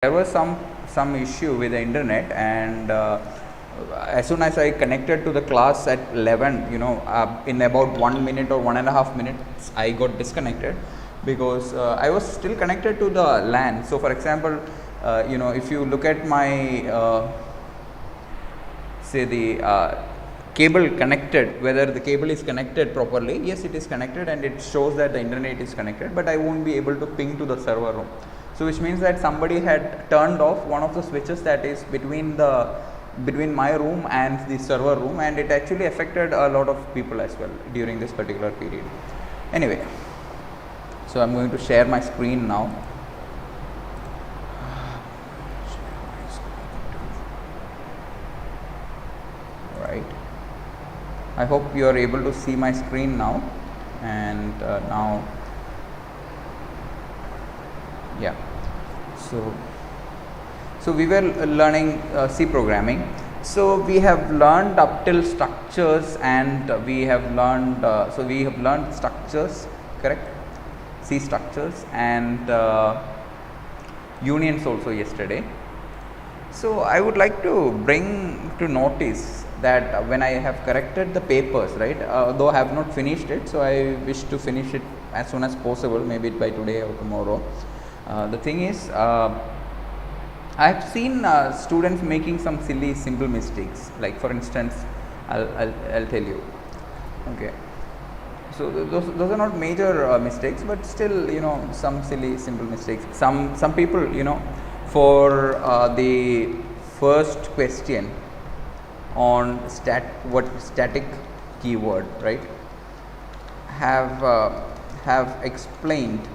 there was some issue with the internet, and as soon as I connected to the class at 11, in about 1 minute or 1.5 minutes, I got disconnected because I was still connected to the LAN. So for example, if you look at my say the cable connected, whether the cable is connected properly, yes, it is connected and it shows that the internet is connected, but I won't be able to ping to the server room. So which means that somebody had turned off one of the switches that is between my room and the server room, and it actually affected a lot of people as well during this particular period. Anyway, so I'm going to share my screen now. Right, I hope you are able to see my screen now, and now, yeah. So we were learning C programming. So we have learned up till structures, and we have learned structures, correct? C structures and unions also yesterday. So I would like to bring to notice that when I have corrected the papers, right, though I have not finished it, so I wish to finish it as soon as possible, maybe by today or tomorrow. The thing is, I have seen students making some silly simple mistakes. Like for instance, I'll tell you. Okay, so those are not major mistakes, but still, some silly simple mistakes. Some people, for the first question on static keyword, right, have explained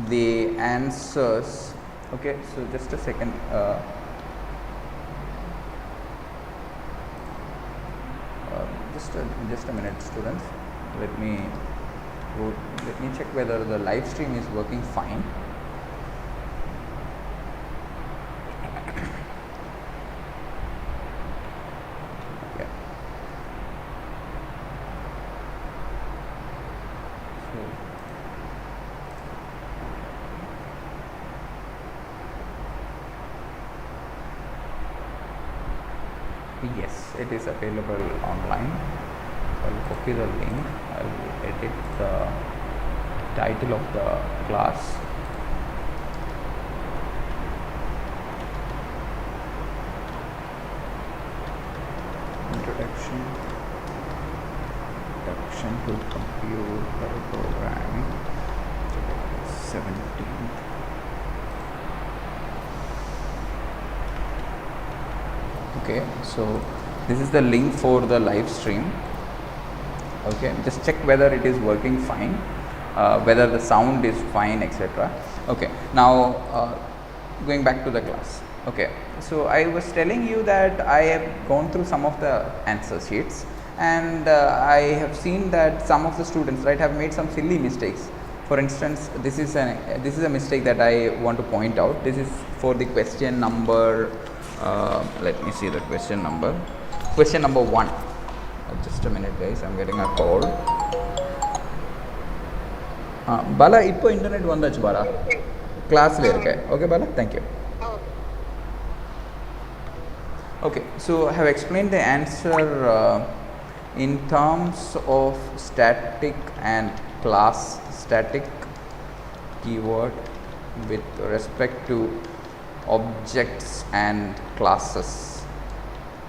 the answers. Okay, so just a second. Just a minute, students. Let me check whether the live stream is working fine. Yes, it is available online. I'll copy the link. I'll edit the title of the class. Introduction to computer programming, 17th. Okay, so this is the link for the live stream. Okay, just check whether it is working fine, whether the sound is fine, etc. Okay, now going back to the class. Okay, so I was telling you that I have gone through some of the answer sheets, and I have seen that some of the students, right, have made some silly mistakes. For instance, this is a mistake that I want to point out. This is for the question number. Let me see the question number. Question number 1. Just a minute, guys. I'm getting a call. Bala, ipo internet vandachu Bala. Class le irke. Okay, Bala. Thank you. Okay, so I have explained the answer in terms of static and class. Static keyword with respect to objects and classes,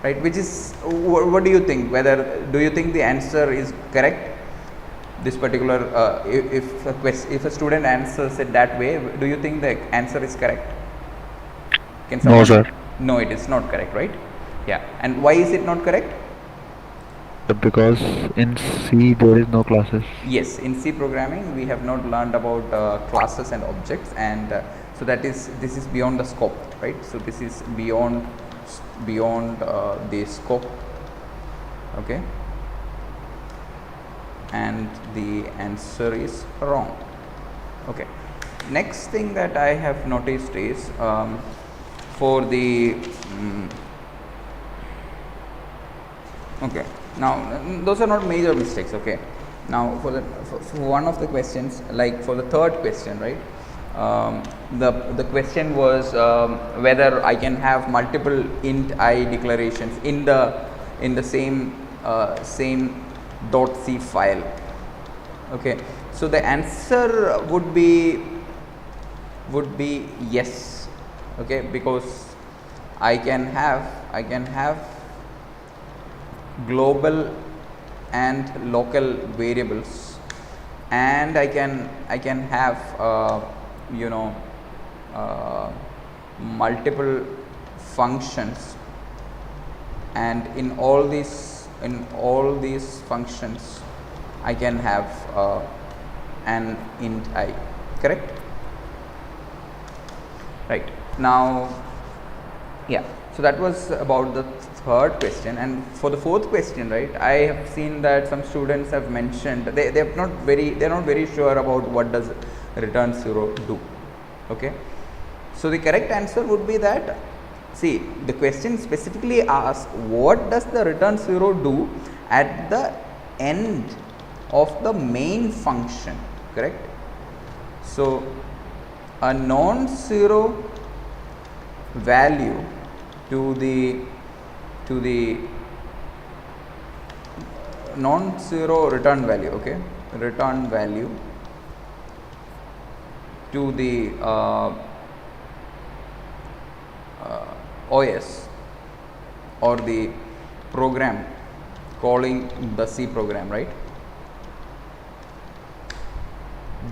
right? Which is, what do you think? Do you think the answer is correct? This particular, if a student answers it that way, do you think the answer is correct? No, sir. No, it is not correct, right? Yeah. And why is it not correct? Because in C there is no classes. Yes, in C programming we have not learned about classes and objects, and so this is beyond the scope, right? So this is beyond the scope. Okay, and the answer is wrong. Okay, next thing that I have noticed is for the okay, now those are not major mistakes. Okay, now for one of the questions, like for the third question, right, the question was whether I can have multiple int I declarations in the same .c file. Okay, so the answer would be yes. Okay, because I can have global and local variables, and I can have multiple functions, and in all these functions I can have an int I. Correct? Right. Now, yeah, so that was about the third question. And for the fourth question, right, I have seen that some students have mentioned they're not very sure about what does return 0 do. Okay, so the correct answer would be that, see, the question specifically asks what does the return 0 do at the end of the main function. Correct? So a non-zero value to the non-zero return value, okay, return value to the OS or the program calling the C program, right,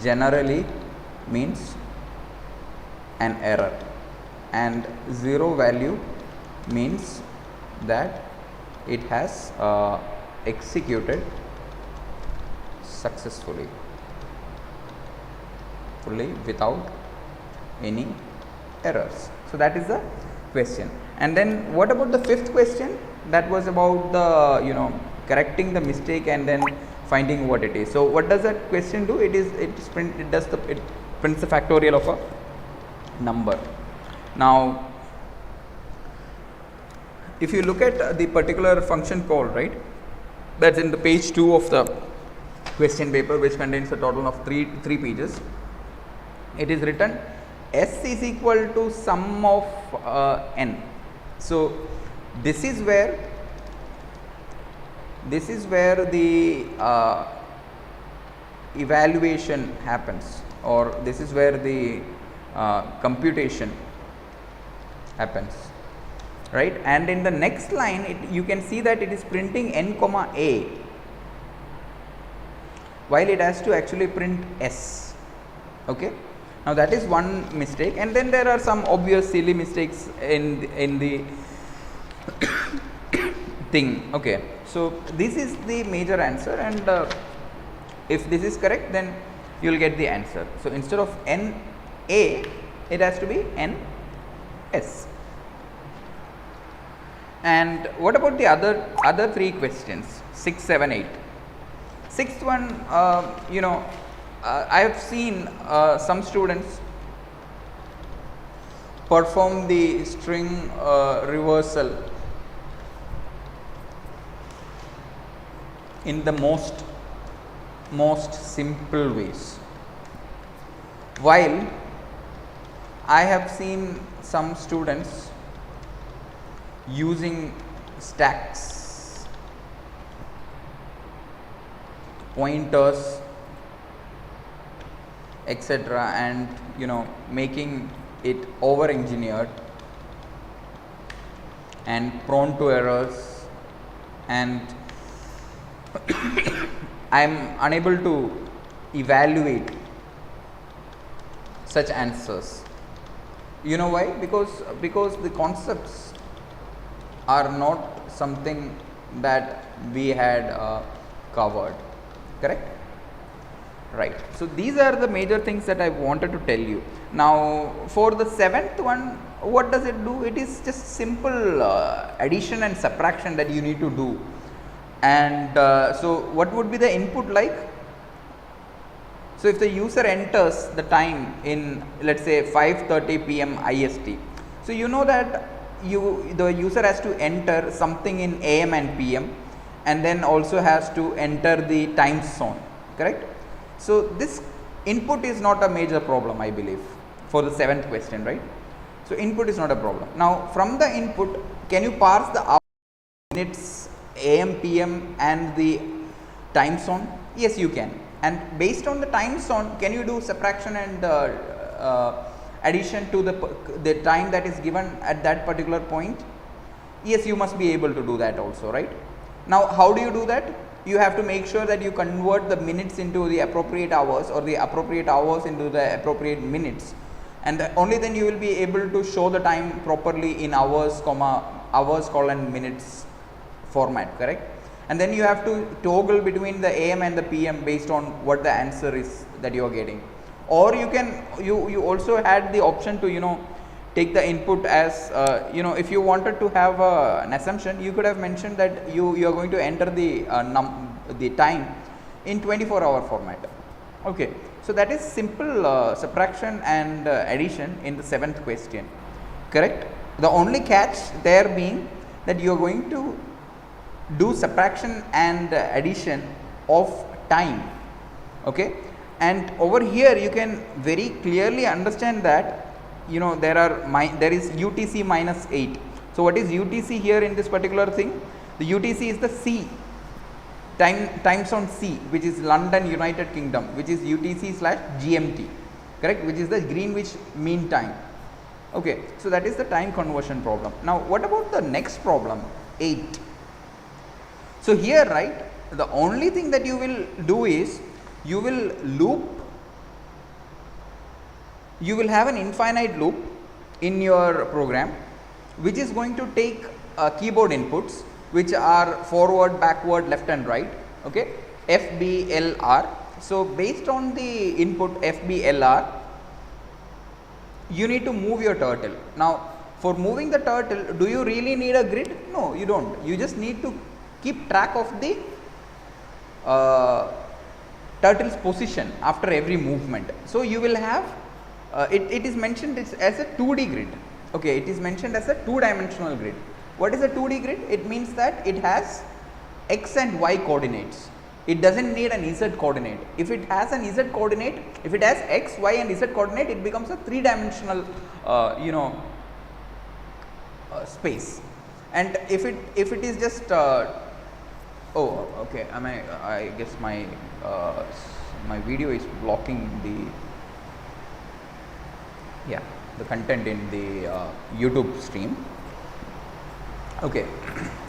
generally means an error, and 0 value means that it has executed successfully, fully, without any errors. So that is the question. And then what about the fifth question? That was about the correcting the mistake and then finding what it is. So what does that question do? It prints the factorial of a number. Now, if you look at the particular function call, right, that's in the page 2 of the question paper, which contains a total of three pages. It is written S is equal to sum of n. So this is where the evaluation happens, or this is where the computation happens, right? And in the next line, you can see that it is printing n comma a, while it has to actually print s. Okay, now that is one mistake, and then there are some obvious silly mistakes in the thing. Okay, so this is the major answer, and if this is correct, then you will get the answer. So instead of n a, it has to be n s. And what about the other three questions, 6, 7, 8? Sixth one, I have seen some students perform the string reversal in the most simple ways, while I have seen some students using stacks, pointers, etc., and making it over engineered and prone to errors, and I am unable to evaluate such answers. You know why? Because the concepts are not something that we had covered. Correct? Right. So these are the major things that I wanted to tell you. Now for the seventh one, what does it do? It is just simple addition and subtraction that you need to do. And so what would be the input like? So if the user enters the time in, let's say, 5:30 p.m. IST, so you know that the user has to enter something in AM and PM, and then also has to enter the time zone. Correct? So this input is not a major problem, I believe, for the 7th question, right? So input is not a problem. Now from the input, can you parse the hours, minutes, AM, PM and the time zone? Yes, you can. And based on the time zone, can you do subtraction and addition to the time that is given at that particular point? Yes, you must be able to do that also, right? Now how do you do that? You have to make sure that you convert the minutes into the appropriate hours or the appropriate hours into the appropriate minutes, and only then you will be able to show the time properly in hours, hours colon minutes format, correct? And then you have to toggle between the AM and the PM based on what the answer is that you are getting. Or you can you also had the option to take the input as if you wanted to have an assumption, you could have mentioned that you are going to enter the time in 24-hour format. Okay, so that is simple subtraction and addition in the 7th question, correct? The only catch there being that you are going to do subtraction and addition of time. Okay, and over here you can very clearly understand that there is UTC minus 8. So what is UTC here in this particular thing? The UTC is the C, time zone C, which is London, United Kingdom, which is UTC / GMT, correct, which is the Greenwich Mean Time. Okay, so that is the time conversion problem. Now what about the next problem, 8? So here, right, the only thing that you will do is you will have an infinite loop in your program, which is going to take keyboard inputs, which are forward, backward, left and right, okay, FBLR. So based on the input FBLR, you need to move your turtle. Now for moving the turtle, do you really need a grid? No, you don't. You just need to keep track of the turtle's position after every movement. So you will have it is mentioned as a 2D grid. Okay, it is mentioned as a 2-dimensional grid. What is a 2D grid? It means that it has x and y coordinates. It doesn't need an z coordinate. If it has an z coordinate, if it has x, y and z coordinate, it becomes a 3-dimensional space. And if it is just oh, okay, I guess my my video is blocking the content in the YouTube stream. Okay,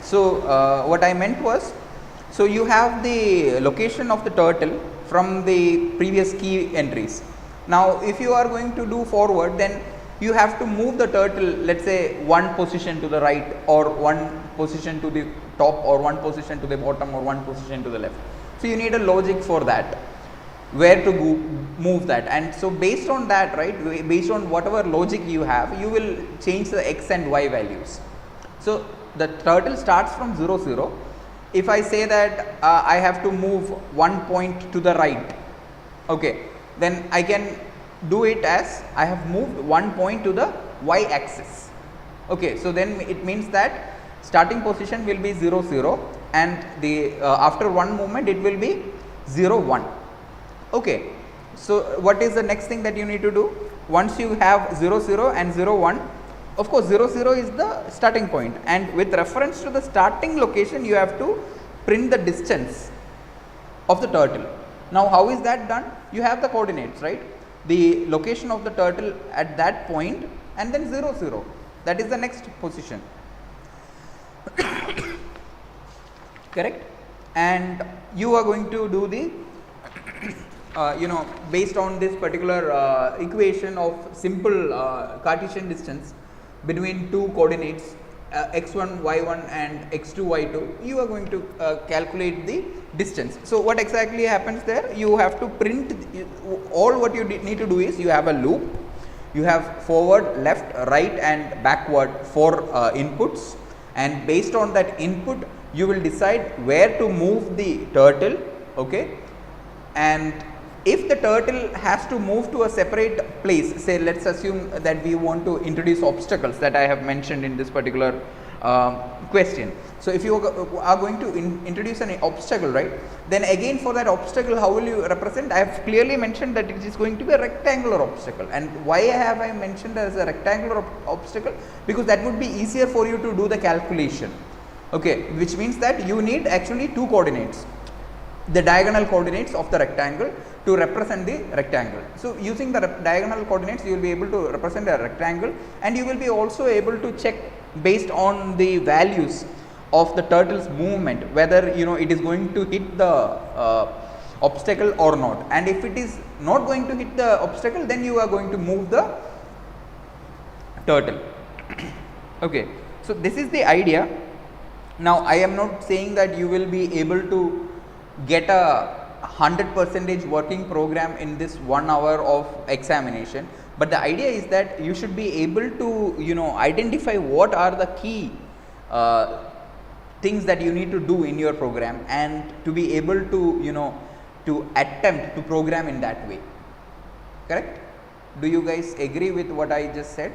so what I meant was, so you have the location of the turtle from the previous key entries. Now if you are going to do forward, then you have to move the turtle, let's say one position to the right, or one position to the top, or one position to the bottom, or one position to the left. So you need a logic for that, where to move that. And so based on that, right, based on whatever logic you have, you will change the x and y values. So the turtle starts from 0, 0. If I say that I have to move 1 point to the right, okay, then I can do it as I have moved 1 point to the y axis. Okay, so then it means that starting position will be 0, 0, and the after one movement it will be 0, 1. Okay, so what is the next thing that you need to do? Once you have 0, 0 and 0, 1, of course 0, 0 is the starting point, and with reference to the starting location you have to print the distance of the turtle. Now how is that done? You have the coordinates, right, the location of the turtle at that point, and then 0, 0, that is the next position. Correct? And you are going to do the based on this particular equation of simple Cartesian distance between two coordinates x1 y1 and x2 y2, you are going to calculate the distance. So what exactly happens there? You have to print all. What you need to do is, you have a loop, you have forward, left, right and backward 4 inputs, and based on that input you will decide where to move the turtle. Okay, and if the turtle has to move to a separate place, say let's assume that we want to introduce obstacles that I have mentioned in this particular question. So if you are going to introduce an obstacle, right, then again for that obstacle, how will you represent? I have clearly mentioned that it is going to be a rectangular obstacle. And why have I mentioned as a rectangular obstacle? Because that would be easier for you to do the calculation. Okay, which means that you need actually two coordinates, the diagonal coordinates of the rectangle to represent the rectangle. So using the diagonal coordinates, you will be able to represent a rectangle, and you will be also able to check based on the values of the turtle's movement whether it is going to hit the obstacle or not. And if it is not going to hit the obstacle, then you are going to move the turtle. Okay, so this is the idea. Now I am not saying that you will be able to get a 100% working program in this 1 hour of examination, but the idea is that you should be able to identify what are the key things that you need to do in your program, and to be able to to attempt to program in that way. Correct? Do you guys agree with what I just said,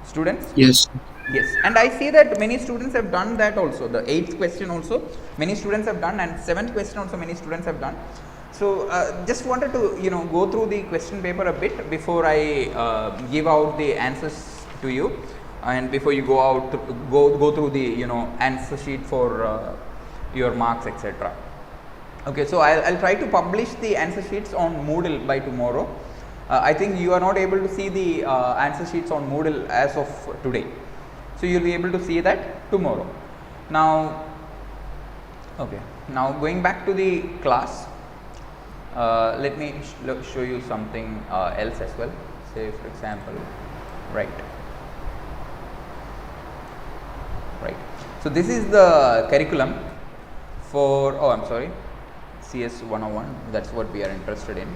students? Yes. Yes, and I see that many students have done that also. The 8th question also many students have done, and 7th question also many students have done. So just wanted to go through the question paper a bit before I give out the answers to you, and before you go out go through the answer sheet for your marks, etc. Okay, so I'll try to publish the answer sheets on Moodle by tomorrow. I think you are not able to see the answer sheets on Moodle as of today. So you will be able to see that tomorrow. Now, okay, now going back to the class, let me show you something else as well. Say for example, right. So this is the curriculum for CS101. That's what we are interested in.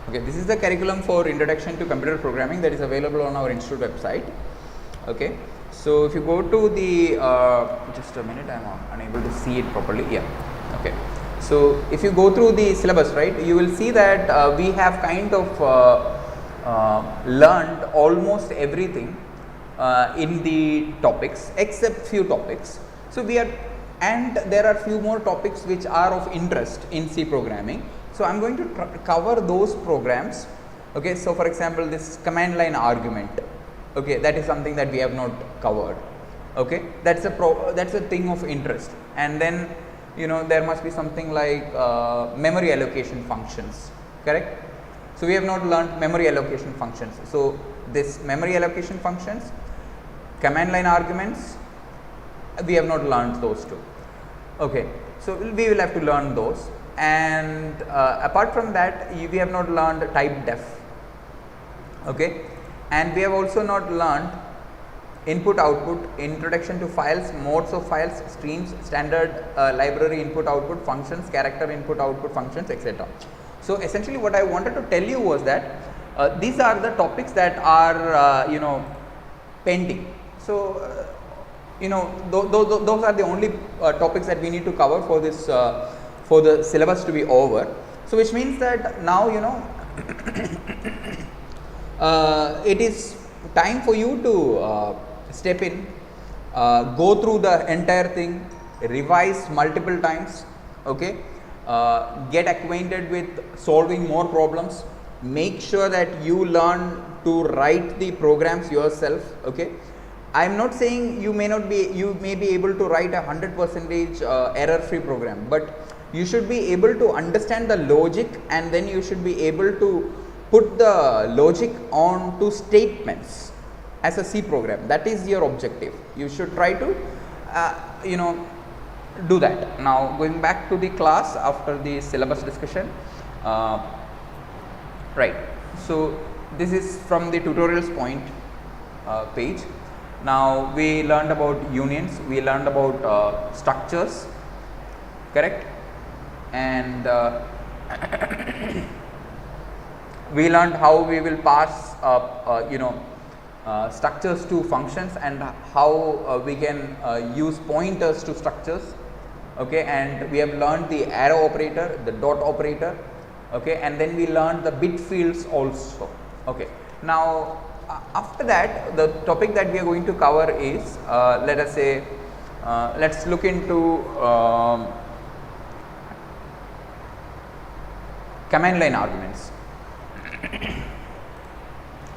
Okay, this is the curriculum for Introduction to Computer Programming that is available on our institute website. Okay. So if you go to the just a minute, I am unable to see it properly. Yeah, okay. So if you go through the syllabus, right, you will see that we have kind of learned almost everything in the topics except few topics. So and there are few more topics which are of interest in C programming. So I am going to cover those programs. Okay, so for example, this command line argument. Okay, that is something that we have not covered. Okay, that's a thing of interest. And then there must be something like memory allocation functions. Correct? So we have not learned memory allocation functions. So this memory allocation functions, command line arguments, we have not learned those two. Okay, so we will have to learn those. And apart from that, we have not learned type def. Okay. And we have also not learned input output, introduction to files, modes of files, streams, standard library input output functions, character input output functions, etc. So essentially what I wanted to tell you was that these are the topics that are pending. So those are the only topics that we need to cover for this for the syllabus to be over. So which means that now it is time for you to step in, go through the entire thing, revise multiple times, okay, get acquainted with solving more problems, make sure that you learn to write the programs yourself. Okay, I am not saying you may be able to write a 100% error free program, but you should be able to understand the logic, and then you should be able to put the logic on to statements as a C program. That is your objective. You should try to do that. Now going back to the class after the syllabus discussion, right. So this is from the tutorials point page. Now we learned about unions, we learned about structures, correct, and we learned how we will pass structures to functions, and how we can use pointers to structures. Okay, and we have learned the arrow operator, the dot operator. Okay, and then we learned the bit fields also. Okay, now after that, the topic that we are going to cover is, let us say, let's look into command line arguments.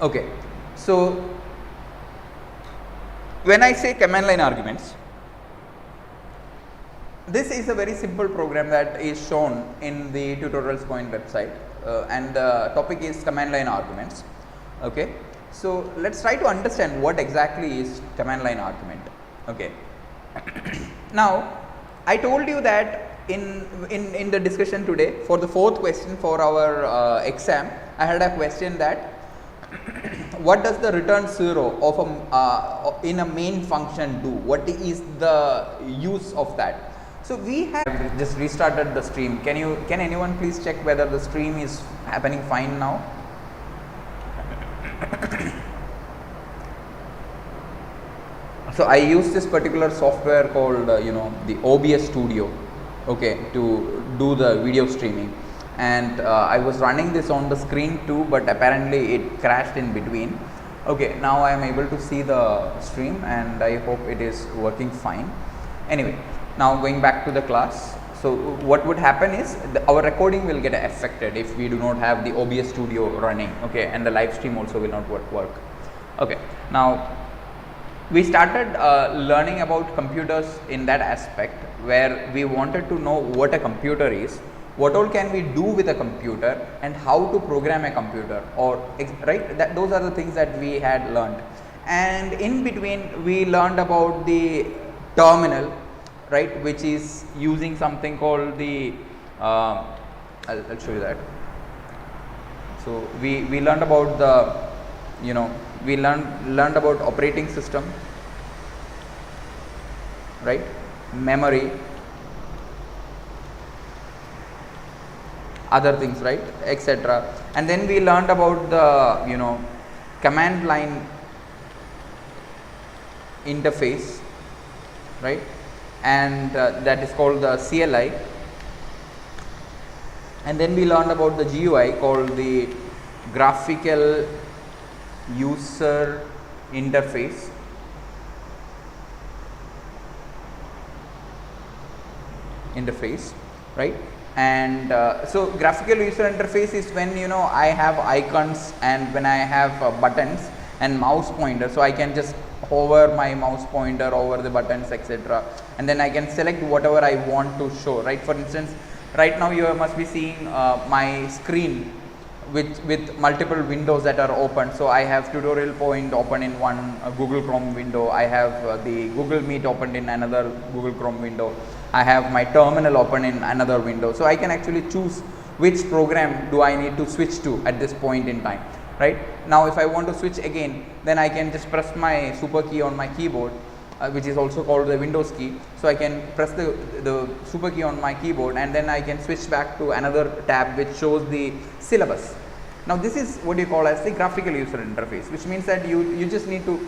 Okay, so when I say command line arguments, this is a very simple program that is shown in the tutorials point website, and the topic is command line arguments. Okay, so let's try to understand what exactly is command line argument. Okay, now I told you that in the discussion today, for the fourth question for our exam, I had a question that what does the return 0 of a in a main function do? What is the use of that? So we have just restarted the stream. Can anyone please check whether the stream is happening fine now? So I use this particular software called the OBS Studio, okay, to do the video streaming, and I was running this on the screen too, but apparently it crashed in between. Okay, now I am able to see the stream and I hope it is working fine. Anyway, now going back to the class. So what would happen is our recording will get affected if we do not have the OBS Studio running, okay, and the live stream also will not work. Okay, now we started learning about computers in that aspect, where we wanted to know what a computer is, what all can we do with a computer, and how to program a computer, or right, that those are the things that we had learned. And in between we learned about the terminal, right, which is using something called the I'll show you that. So we learned about the we learned about operating system, right, memory, other things, right, etc. And then we learned about the command line interface, right, and that is called the CLI. And then we learned about the GUI called the graphical user interface, right. And so graphical user interface is when I have icons and when I have buttons and mouse pointer, so I can just hover my mouse pointer over the buttons, etc., and then I can select whatever I want to show, right. For instance, right now you must be seeing my screen with multiple windows that are open. So I have tutorial point open in one Google Chrome window, I have the Google Meet opened in another Google Chrome window, I have my terminal open in another window. So I can actually choose which program do I need to switch to at this point in time, right. Now if I want to switch again, then I can just press my super key on my keyboard, which is also called the Windows key. So I can press the super key on my keyboard, and then I can switch back to another tab which shows the syllabus. Now this is what you call as the graphical user interface, which means that you just need to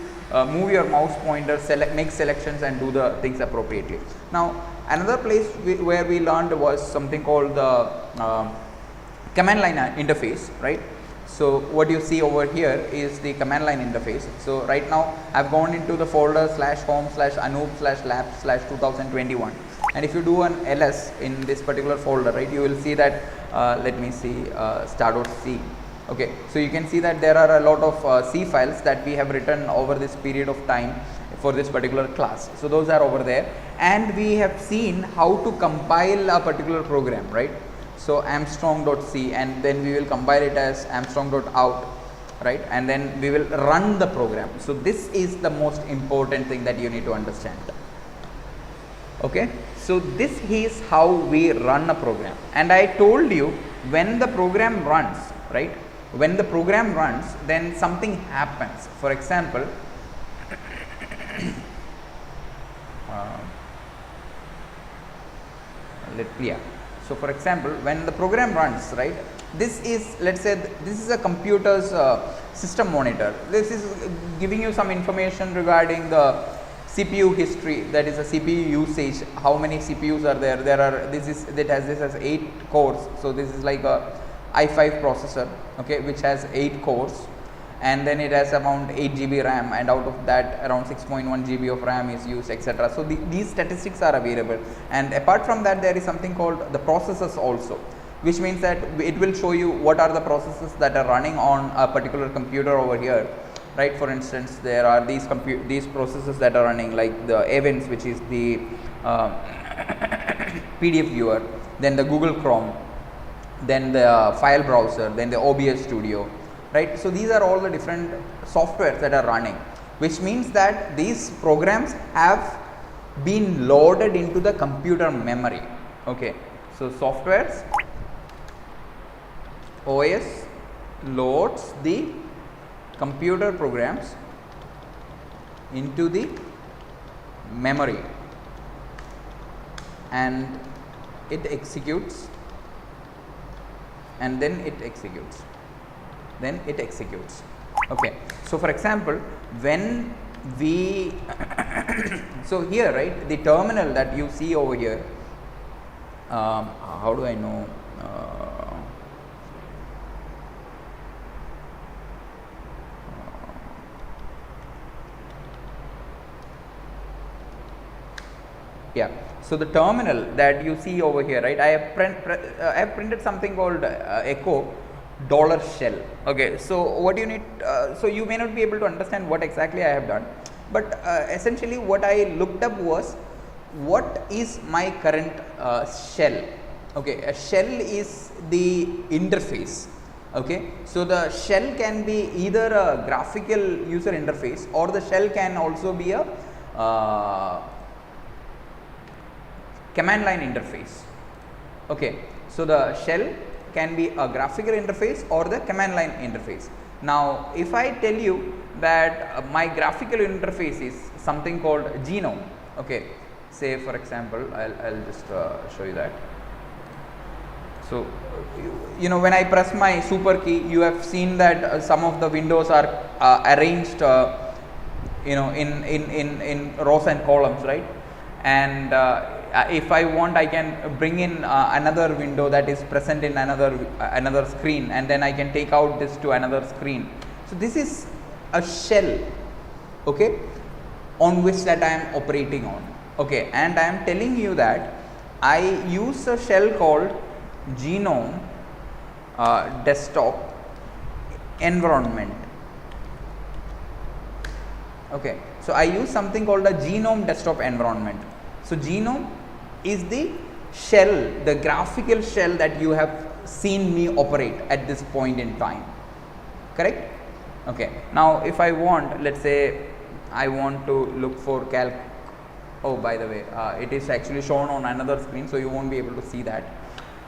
move your mouse pointer, make selections and do the things appropriately. Now another place where we learned was something called the command line interface, right. So what you see over here is the command line interface. So right now I've gone into the folder /home/anoop/lab/2021, and if you do an ls in this particular folder, right, you will see that let me see star.c. Okay, so you can see that there are a lot of C files that we have written over this period of time for this particular class. So those are over there, and we have seen how to compile a particular program, right. So Armstrong.c, and then we will compile it as Armstrong.out, right, and then we will run the program. So this is the most important thing that you need to understand. Okay, so this is how we run a program, and I told you when the program runs, right, when the program runs, then something happens. For example, so for example, when the program runs, right, this is, let's say this is a computer's system monitor. This is giving you some information regarding the CPU history, that is a CPU usage, how many CPUs are there. This has 8 cores. So this is like a i5 processor, okay, which has 8 cores, and then it has around 8 GB RAM, and out of that around 6.1 GB of RAM is used, etc. So these statistics are available, and apart from that there is something called the processes also, which means that it will show you what are the processes that are running on a particular computer over here, right? For instance, there are these processes that are running, like the events, which is the PDF viewer, then the Google Chrome, then the file browser, then the OBS Studio, right? So these are all the different softwares that are running, which means that these programs have been loaded into the computer memory. Okay, so softwares, OS loads the computer programs into the memory, and it executes, and then it executes, okay. So for example, when we so here, right, the terminal that you see over here, how do I know, yeah. So the terminal that you see over here, right, I have printed something called echo $shell. Okay, so what you need, so you may not be able to understand what exactly I have done, but essentially what I looked up was, what is my current shell? Okay, a shell is the interface. Okay, so the shell can be either a graphical user interface, or the shell can also be a command line interface. Okay, so the shell can be a graphical interface or the command line interface. Now if I tell you that my graphical interface is something called genome, okay, say for example, I'll just show you that. So you know, when I press my super key, you have seen that some of the windows are arranged you know, in rows and columns, right? And if I want, I can bring in another window that is present in another screen, and then I can take out this to another screen. So this is a shell, okay, on which that I am operating on. Okay, and I am telling you that I use a shell called genome desktop environment. Okay, so I use something called a genome desktop environment. So genome is the shell, the graphical shell that you have seen me operate at this point in time, correct? Okay, now if I want, let's say I want to look for calc, oh by the way, it is actually shown on another screen, so you won't be able to see that.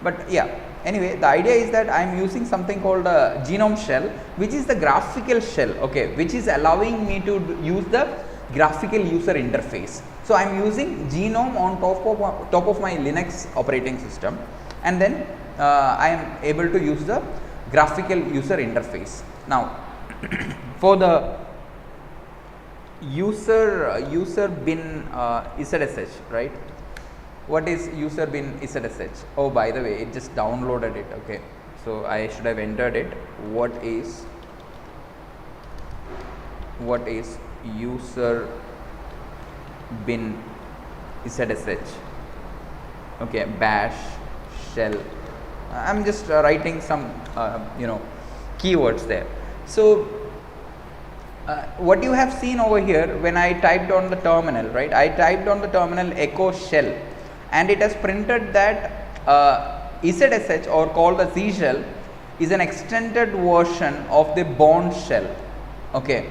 But yeah, anyway, the idea is that I am using something called a genome shell, which is the graphical shell, okay, which is allowing me to use the graphical user interface. So I am using genome on top of my Linux operating system, and then I am able to use the graphical user interface. Now for the user bin ZSH, right? What is user bin ZSH? Oh, by the way, it just downloaded it. Okay, so I should have entered it. What is user bin ZSH? Okay, bash shell. I'm just writing some you know, keywords there. So what you have seen over here, when I typed on the terminal, right, I typed on the terminal echo shell, and it has printed that ZSH, or called the Z shell, is an extended version of the Bourne shell. Okay,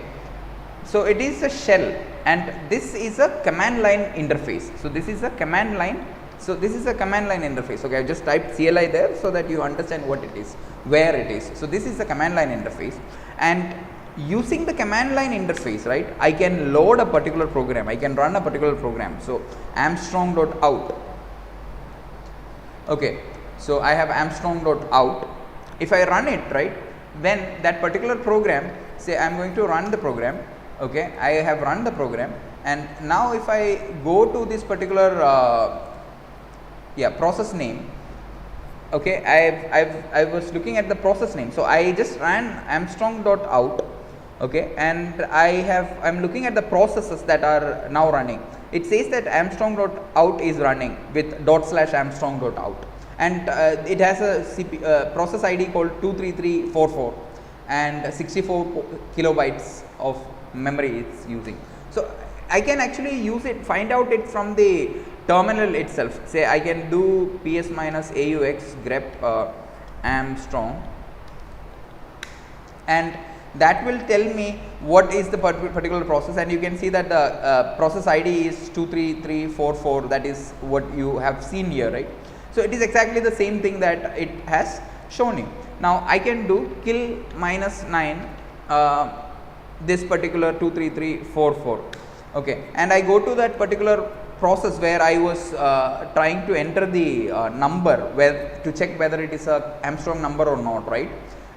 so it is a shell, and this is a command line interface. So this is a command line. So this is a command line interface. Okay, I just typed CLI there so that you understand what it is, where it is. So this is the command line interface, and using the command line interface, right, I can load a particular program, I can run a particular program. So Armstrong.out. Okay, so I have Armstrong.out. If I run it, right, then that particular program, say I am going to run the program. Okay, I have run the program, and now if I go to this particular process name, okay, I was looking at the process name, so I just ran Armstrong.out, Okay, and I'm looking at the processes that are now running. It says that Armstrong.out is running with /Armstrong.out, and it has a process ID called 23344 and 64 kilobytes of memory it's using. So I can actually use it, find out it from the terminal itself. Say I can do ps minus aux grep Armstrong, and that will tell me what is the particular process, and you can see that the process ID is 23344, that is what you have seen here, right. So it is exactly the same thing that it has shown you. Now I can do kill minus 9 this particular 23344, okay, and I go to that particular process where I was trying to enter the number where to check whether it is a Armstrong number or not, right.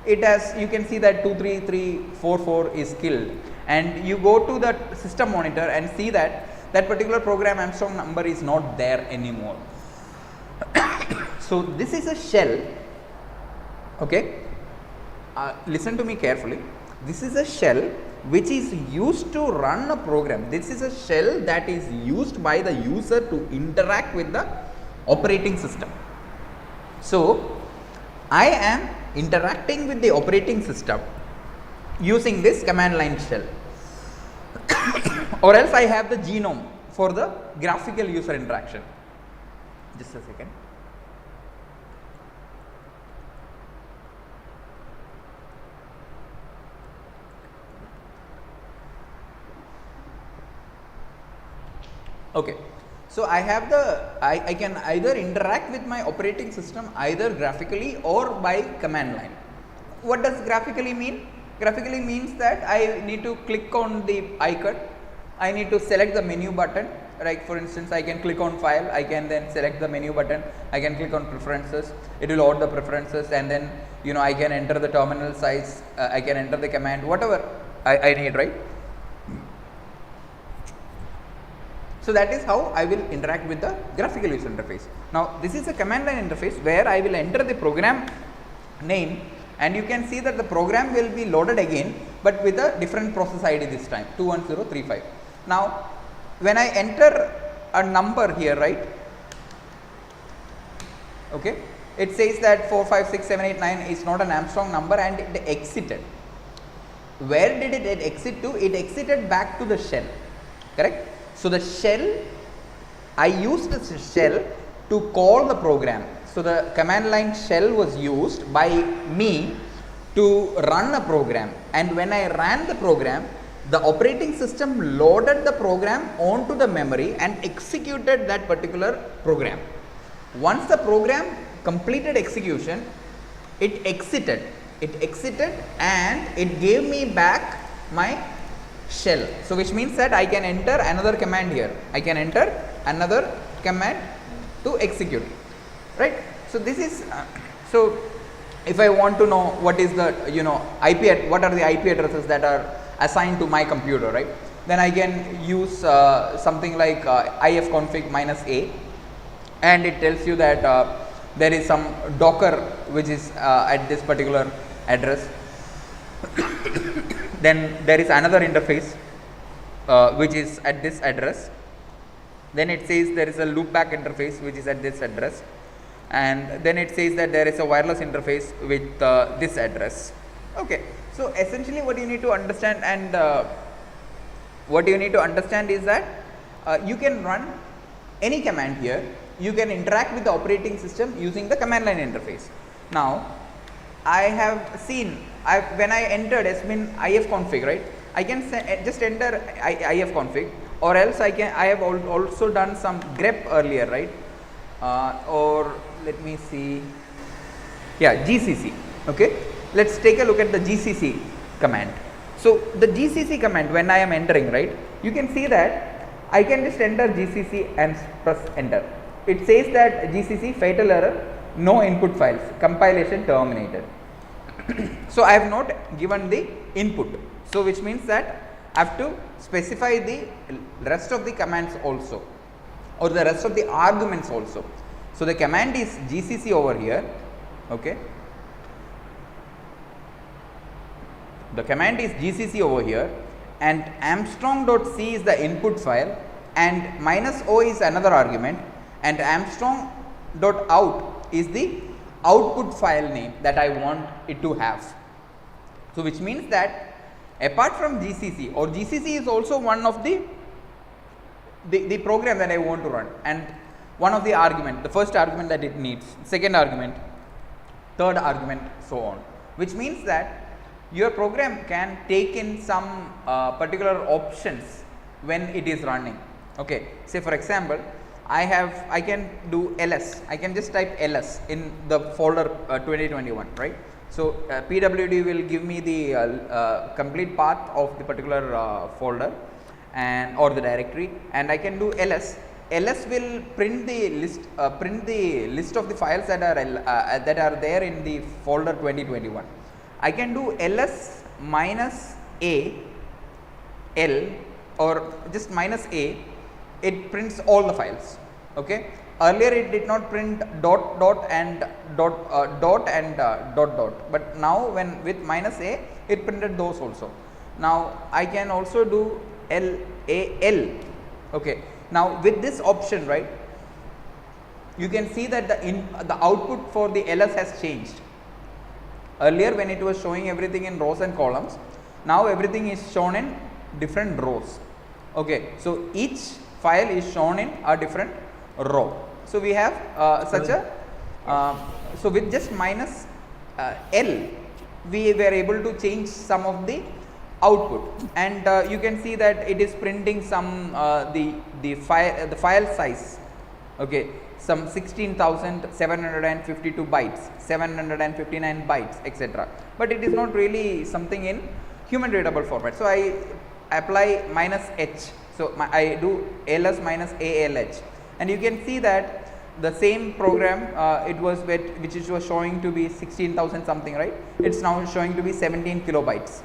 It has, you can see that 23344 is killed, and you go to that system monitor and see that that particular program Armstrong number is not there anymore. So this is a shell, okay, listen to me carefully. This is a shell which is used to run a program. This is a shell that is used by the user to interact with the operating system. So I am interacting with the operating system using this command line shell, or else I have the genome for the graphical user interaction. Just a second. Okay, so I have I can either interact with my operating system either graphically or by command line. What does graphically mean? Graphically means that I need to click on the icon, I need to select the menu button, like for instance I can click on file, I can then select the menu button, I can click on preferences, it will load the preferences, and then I can enter the terminal size, I can enter the command, whatever I need, right. So that is how I will interact with the graphical user interface. Now this is a command line interface where I will enter the program name, and you can see that the program will be loaded again, but with a different process ID this time, 21035. Now when I enter a number here, right, okay, it says that 4, 5, 6, 7, 8, 9 is not an Armstrong number, and it exited. Where did it exit to? It exited back to the shell, correct. So the shell, I used the shell to call the program. So the command line shell was used by me to run a program, and when I ran the program, the operating system loaded the program onto the memory and executed that particular program. Once the program completed execution, it exited and it gave me back my shell. So which means that I can enter another command here, I can enter another command to execute, right. So this is so if I want to know what is the what are the IP addresses that are assigned to my computer, right, then I can use something like ifconfig -a, and it tells you that there is some Docker which is at this particular address. Then there is another interface which is at this address. Then it says there is a loopback interface which is at this address, and then it says that there is a wireless interface with this address. Okay, so essentially what you need to understand, and is that you can run any command here, you can interact with the operating system using the command line interface. Now I have seen when I entered ifconfig, right, I can just enter ifconfig, or else I have also done some grep earlier, right, or let me see, yeah, gcc. Okay, let's take a look at the gcc command. So the gcc command, when I am entering, right, you can see that I can just enter gcc and press enter. It says that gcc fatal error, no input files, compilation terminated. So I have not given the input, so which means that I have to specify the rest of the commands also, or the rest of the arguments also. So the command is gcc over here, okay, the command is gcc over here, and Armstrong.c is the input file, and -o is another argument, and Armstrong.out is the output file name that I want it to have. So, which means that apart from gcc, or gcc is also one of the program that I want to run, and one of the argument, the first argument that it needs, second argument, third argument, so on, which means that your program can take in some particular options when it is running. Okay, say for example, I can do ls, I can just type ls in the folder 2021, right. So, pwd will give me the complete path of the particular folder and or the directory, and I can do ls. ls will print the list of the files that are there in the folder 2021. I can do ls minus a l, or just minus a, it prints all the files. Okay, earlier it did not print dot and dot, but now when with minus a, it printed those also. Now I can also do l. Okay, now with this option, right, you can see that the output for the ls has changed. Earlier when it was showing everything in rows and columns, now everything is shown in different rows. Okay, so each file is shown in a different row. So we have such a so with just minus l, we were able to change some of the output, and you can see that it is printing some the file size. Okay, some 16,752 bytes, 759 bytes, etc. But it is not really something in human readable format. So I apply minus h. So I do ls minus alh, and you can see that the same program it was which was showing to be 16,000 something, right? It's now showing to be 17 kilobytes.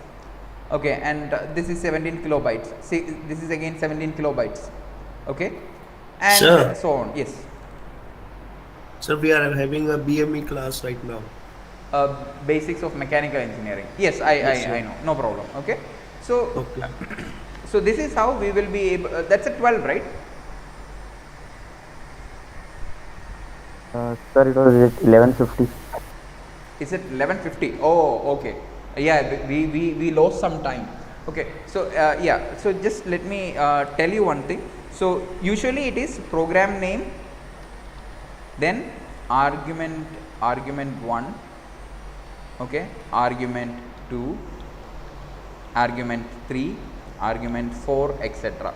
Okay, and this is 17 kilobytes. See, this is again 17 kilobytes. Okay, and Sir. so on. Yes. So we are having a BME class right now. Basics of mechanical engineering. Yes, I know. No problem. Okay. So, Okay. so this is how we will be able. That's at 12, right? Sir, it was at 11:50. Is it 11:50? Oh, okay. Yeah, we lost some time. Okay. So yeah. So just let me tell you one thing. So usually it is program name, then argument 1, okay, argument 2, argument 3, argument 4, etc.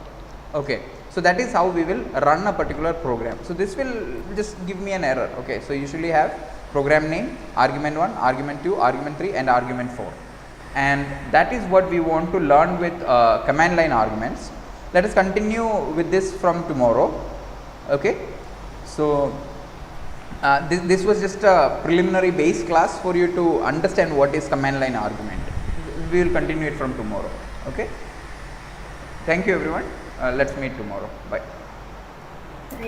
Okay, so that is how we will run a particular program. So this will just give me an error. Okay, so usually have program name, argument 1, argument 2, argument 3, and argument 4, and that is what we want to learn with command line arguments. Let us continue with this from tomorrow. Okay, so this was just a preliminary base class for you to understand what is command line argument. We will continue it from tomorrow. Okay, thank you everyone. Let's meet tomorrow. Bye.